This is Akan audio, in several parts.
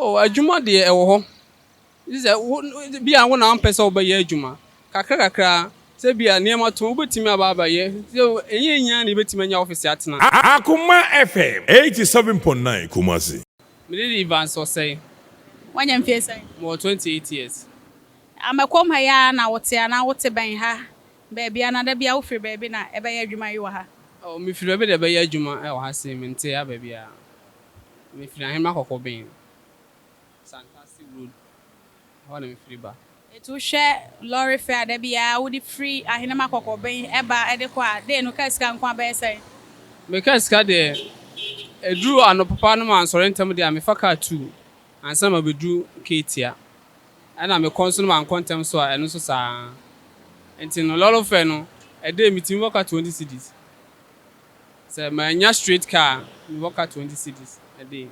Oh, adwuma de ɛwɔ hɔ. Sɛ bi a wo na ampɛ sɛ wobɛyɛ adwuma. Kakra sɛ bi a nneɛma to wobɛtumi aba abayɛ. So ɛnyɛ nya na ebɛtumi anya office atena. Akuma FM 87.9 Kumasi. Me de Evans Osei. Wanya mfie sai. Mo 28 years. Amakom ha ya na wote ana wote ban ha. Baabi ana da bia wo firi baabi na ɛbɛyɛ adwuma yi wɔ ha. Oh, me firi baabi da ɛbɛyɛ adwuma ɛwɔ ha se me nte ya baabi a. Me firi ahema kɔkɔ ben. Santasi Road. Hɔ na me firi ba. Etu hwɛ lorry fare da bia wo di free ahenema kɔkɔ ben ɛba ɛde kɔ a de no ka sika nko abɛyɛ sai. Me ka sika de eduru anɔpapa no ma ansɔre ntam de a me fa car 2 ansa ma beduru Ketia. Ɛna me kɔnso no ma nkɔntem so a ɛno so saa. Enti no lɔlɔ fɛ no ɛde mitimi wɔka 20 cedis. Sɛ ma nya straight car me wɔka 20 cedis ɛde.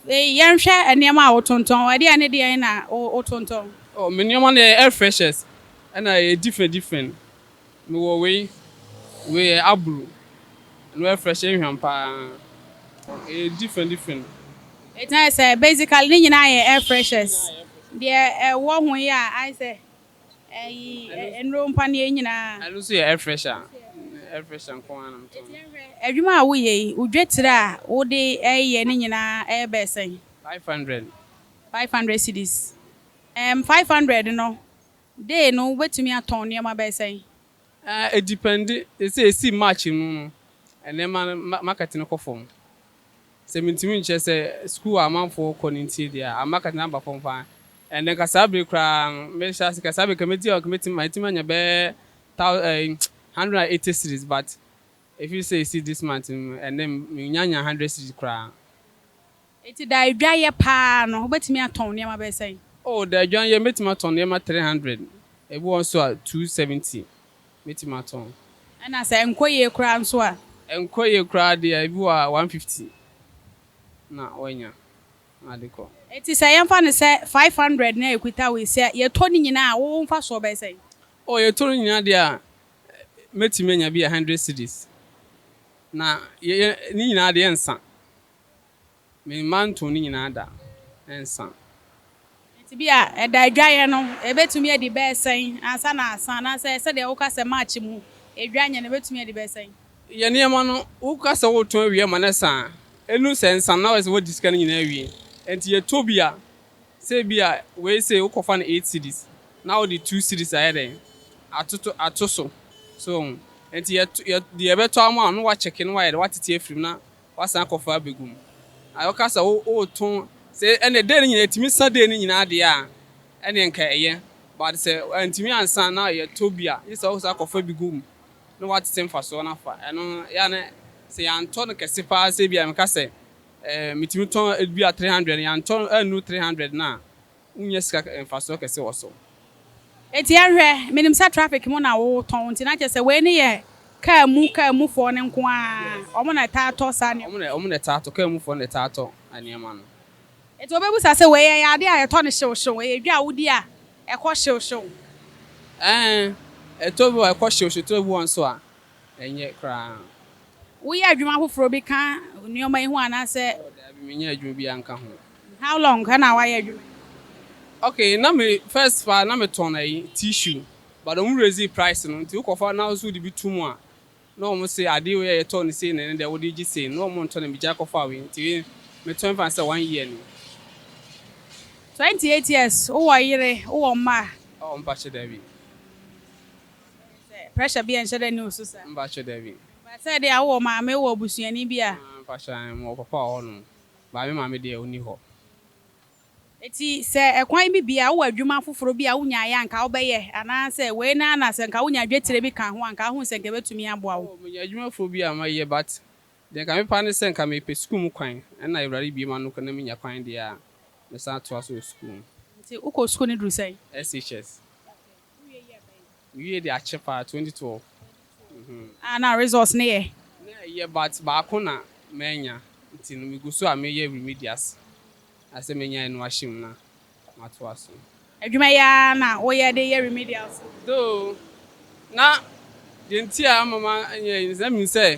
Yɛn hwɛ nneɛma a wotontɔn ɛde ane de yɛn na wotontɔn. Oh, me nneɛma no air freshers ɛna yɛ different. Me wɔ we aburu. No air fresh ehwan pa. Different. It's nice basically ne nyina yɛ air freshers. Deɛ ɛwɔ ho yi a I say enro mpa ne nyina. Ɛno so yɛ air fresher. Air fresher nko ana mto. Adwuma a woyɛ yi udwetire a wode ɛyɛ ne nyina ɛbɛsɛn. 500. 500 cedis. 500 no. Day no wetumi atɔn nneɛma bɛsɛn. It depend. They say see match no. And then market no kɔfom. Sɛ mintimi nkyɛ sɛ school amanfo kɔ ne ntie dia, a market number fom fa. And then kasabe kra me sha sika kasabe committee or committee my team anya be 180 series, but if you say see this month and then me nya 100 series kra. Eti da edwa ye pa no obetimi atɔn nneɛma bɛsɛn. Oh, da edwa ye metimi atɔn nneɛma 300. Ebi won so a 270. Metimi atɔn. Ɛna sɛ nkoye kra nso a enkoye kra de ebi wa 150 na onya adeko. Eti sɛ yɛmfa ne sɛ 500 na ekuta we sɛ yɛtɔ ne nyina a wo mfa so bɛsɛn. Oh, yɛtɔ ne nyina de a metimi anya bi 100 cedis. Na ne nyina de ensa. Me manto ne nyina da ensa. Eti bi a ɛda edwa yɛ no ebetumi adi bɛsɛn ansa na sɛ de wo ka sɛ match mu edwa nya na ebetumi adi bɛsɛn. Ye nneɛma no wo ka sɛ wo tɔn awie ma na sa enu sɛ ensa na wɔ sɛ wo disika ne nyina awie. Enti yɛtɔ bi a sɛ bi a we say wo kɔfa no 8 cedis. Na wo de 2 cedis ayɛ den ato so. So enti yɛ de ɛbɛtɔ ama no wa check no wa yɛ de watete afrim na wasan kɔfa abegum. Ayo ka sɛ wo tɔn sɛ ɛna de ne nyina etimi sa de ne nyina de a ɛne nka ɛyɛ. But sɛ antimi ansa na yɛtɔ bi a yɛsɛ wo sa kɔfa bigum. No what same for so na fa eno ya ne se ya nto no kese pa se bia me ka se mitimi ton bi a 300 ya nto anu 300 na unye sika fa so kese wo so. Eti ahwɛ minim sa traffic mu na wo tɔn nti na kyɛ sɛ we ne yɛ kaa mu fo ne nko a ɔmo na ta tɔ sa ne ɔmo na ta tɔ kaa mu fo na ta tɔ aniema no. Eti obebusa sɛ we yɛ ade a yɛtɔ ne hyew we dwa wodi a ɛkɔ hyew. Eto bi wa ɛkɔ hyew to bi won so a ɛnyɛ kra. Wo yɛ adwuma foforo bi ka nneɛma yi ho ana sɛ Me nya adwuma bi anka ho. How long kana wa yɛ adwuma? Okay, na me first fa na me ton ayi tissue, but omu raise price no nti ukofa na so de bi tumu a na omu say ade we yɛ ton say na de wo de gi say na omu ton na bi ja kofa we nti me ton fa say 1 year ni. 28 years wo wɔ yere wo wɔ ma. Oh, mpa che David. Pressure bi enhyɛ da news so. Mpa che David. Ba sɛ de awo ma me wo busuani bi a. Mpa che mo papa ho no. Ba me ma me de oni ho. Eti sɛ ɛkwan bi bia wo adwuma foforo bi a wonya ayɛ anka wo bɛyɛ ana sɛ we na na sɛ nka wonya dwetire bi ka ho anka ho sɛ nka betumi aboa wo. Me adwuma fo bi a ma yɛ but de ka me pa ne sɛ nka me pe school mu kwan na ewrare bi ma no kana me nya kwan de a me sa to aso school. Eti uko school ne duru sɛ SHS. We dey achieve 2012. Na resource ne yɛ. Na yɛ but ba ko na menya nti no me go so a me yɛ remedias. Ase menya eno ahim na mato aso. Adwuma ya na wo yɛ de yɛ remedials. Do na de nti a mama anya nzam sɛ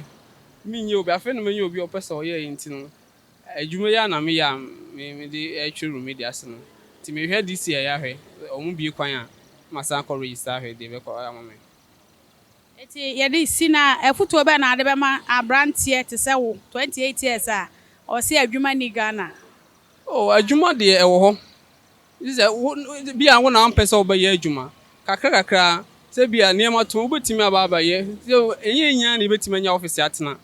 minye obi afa no menya obi opesa o yɛ nti no adwuma ya na me ya me de atwuru media se no ti me hwɛ this year ya hwɛ omu bi kwan a masan kɔ register hwɛ de be kɔ amame eti ye di sina efutuo be na ade be ma abrantie te se wo 28 years a o se adwuma ni Ghana. oh adwuma de e wo hɔ is bi a wo na ampɛ sɛ wo bɛyɛ adwuma kakra sɛ bi a nneɛma to wo betimi aba yɛ enye nya na betimi nya office atena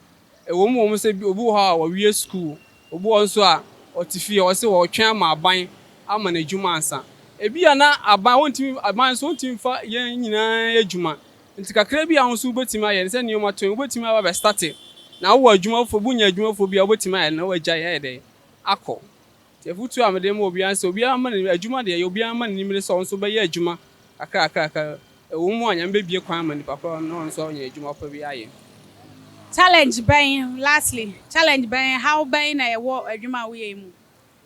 wo mu sɛ bi obi wɔ hɔ a wɔwie school obi wɔ nso a ɔtifie ɔse wɔtwɛn ama aban ama na adwuma ansa ebi a na aban wontimi aban so wontimi fa yɛn nyinaa adwuma nti kakra bi a nso betimi ayɛ sɛ nneɛma to wo betimi aba bɛ start na wo adwuma fo bu nya adwuma fo bi a betimi ayɛ na wagya yɛ dɛ akɔ tefutu a me dem obi ansa obi ama na adwuma de obi ama na nimre sɛ nso bɛyɛ adwuma kakra wo mu anya mbebie kwan ama nipa kɔ no nso nya adwuma fa bi ayɛ Challenge ben lastly challenge ben how ben na wo adwuma wo ye mu.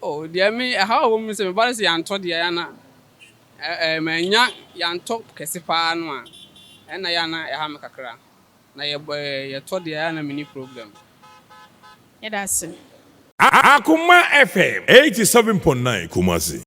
oh dear me how wo mu se me ba se yanto de ya na manya yanto kese pa no a na ya na ha me kakra na ye to de ya na mini problem Yeah, that's it. Akuma FM 87.9 Kumasi.